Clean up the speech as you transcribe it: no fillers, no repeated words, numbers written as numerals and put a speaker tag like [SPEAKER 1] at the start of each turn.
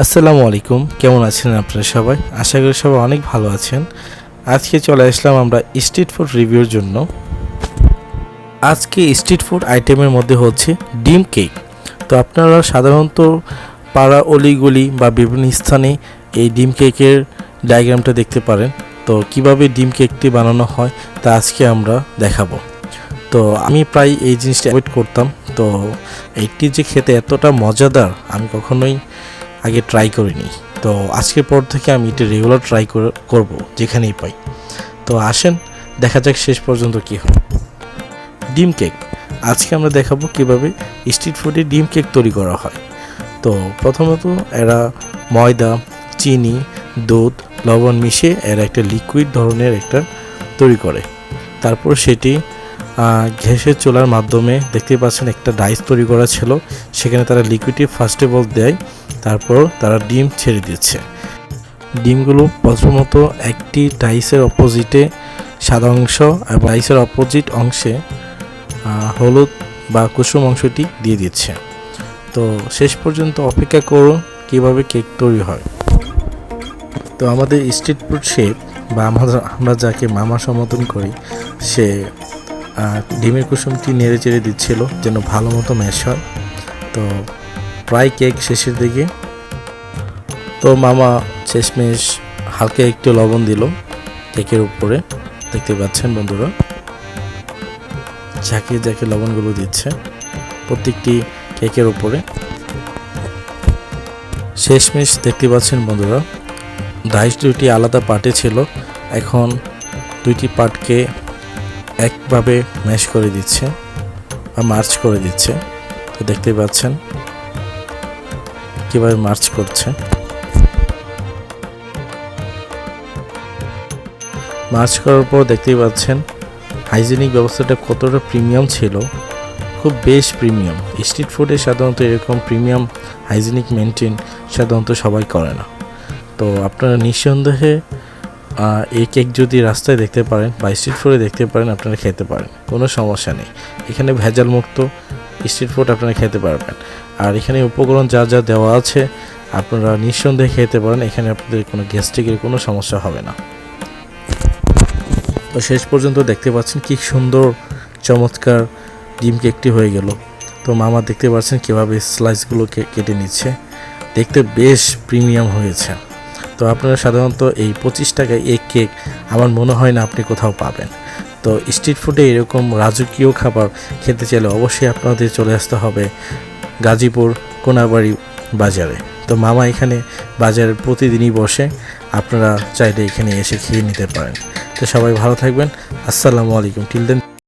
[SPEAKER 1] আসসালামু আলাইকুম, কেমন আছেন আপনারা সবাই? আশা করি সবাই অনেক ভালো আছেন। আজকে চলে আসলাম আমরা স্ট্রিট ফুড রিভিউর জন্য। আজকে স্ট্রিট ফুড আইটেমের মধ্যে হচ্ছে ডিম কেক। তো আপনারা সাধারণত পাড়া অলিগলি বা বিভিন্ন স্থানে এই ডিম কেকের ডায়াগ্রামটা দেখতে পারেন। তো কিভাবে ডিম কেকটি বানানো হয় তা আজকে আমরা দেখাবো। তো আমি প্রায় এই জিনিসটা অ্যাভয়েড করতাম। তো এইটি যে খেতে এতটা মজাদার আমি কখনোই আগে ট্রাই করিনি। তো আজকের পর থেকে আমি এটা রেগুলার ট্রাই করব যেখানেই পাই। তো আসেন দেখা যাক শেষ পর্যন্ত কী হয়। ডিম কেক আজকে আমরা দেখাবো কিভাবে স্ট্রিট ফুডে ডিম কেক তৈরি করা হয়। তো প্রথমত এরা ময়দা, চিনি, দুধ, লবণ মিশিয়ে এরা একটা লিকুইড ধরনের একটা তৈরি করে। তারপর সেটি গ্যাসের চুলার মাধ্যমে দেখতে পাচ্ছেন একটা ডাইস তৈরি করা ছিল, সেখানে তারা লিকুইডটি ফার্স্ট অফ অল দেয়, তারপর তারা ডিম ছেড়ে দিচ্ছে। ডিমগুলো প্রথমত একটি ডাইসের অপোজিটে সাদা অংশ এবং ডাইসের অপোজিট অংশে হলুদ বা কুসুম অংশটি দিয়ে দিচ্ছে। তো শেষ পর্যন্ত অপেক্ষা করুন কীভাবে কেক তৈরি হয়। তো আমাদের স্ট্রিট ফুড শেফ বা আমরা যাকে মামা সম্বোধন করি, সে ডিমের কুসুমটি নেড়ে চেড়ে দিচ্ছিল যেন ভালো মতো ম্যাশ হয়। তো প্রায় কেক শেষের দিকে। তো মামা শেষমেশ হালকা একটু লবণ দিল কেকের উপরে, দেখতে পাচ্ছেন বন্ধুরা, ঝাঁকিয়ে ঝাঁকিয়ে লবণগুলো দিচ্ছে প্রত্যেকটি কেকের উপরে। শেষমেশ দেখতে পাচ্ছেন বন্ধুরা, ডাইস দুইটি আলাদা পার্টে ছিল, এখন দুইটি পার্টকে একভাবে ম্যাশ করে দিচ্ছে বা মার্চ করে দিচ্ছে। তো দেখতে পাচ্ছেন কীভাবে মার্চ করছে। মার্চ করার পর দেখতেই পাচ্ছেন হাইজেনিক ব্যবস্থাটা কতটা প্রিমিয়াম ছিল, খুব বেশ প্রিমিয়াম। স্ট্রিট ফুডে সাধারণত এরকম প্রিমিয়াম হাইজেনিক মেনটেন সাধারণত সবাই করে না। তো আপনারা নিঃসন্দেহে এই কেক যদি রাস্তায় দেখতে পারেন বা স্ট্রিট ফুডে দেখতে পারেন, আপনারা খেতে পারেন, কোনো সমস্যা নেই। এখানে ভেজাল মুক্ত স্ট্রিট ফুড আপনারা খেতে পারবেন। আর এখানে উপকরণ যা যা দেওয়া আছে আপনারা নিঃসন্দেহে খেতে পারেন, এখানে আপনাদের কোনো গ্যাস্ট্রিকের কোনো সমস্যা হবে না। তো শেষ পর্যন্ত দেখতে পাচ্ছেন কি সুন্দর চমৎকার ডিম কেকটি হয়ে গেল। তো মামা দেখতে পাচ্ছেন কীভাবে স্লাইসগুলো কেটে নিচ্ছে, দেখতে বেশ প্রিমিয়াম হয়েছে। তো আপনারা সাধারণত এই 25 টাকায় এই কেক আমার মনে হয় না আপনি কোথাও পাবেন। তো স্ট্রিট ফুডে এরকম রাজকীয় খাবার খেতে চাইলে অবশ্যই আপনাদের চলে আসতে হবে গাজীপুর কোনাবাড়ি বাজারে। তো মামা এখানে বাজারে প্রতিদিনই বসে, আপনারা চাইলে এখানে এসে খেয়ে নিতে পারেন। তো সবাই ভালো থাকবেন। আসসালামু আলাইকুম। টিল দেন।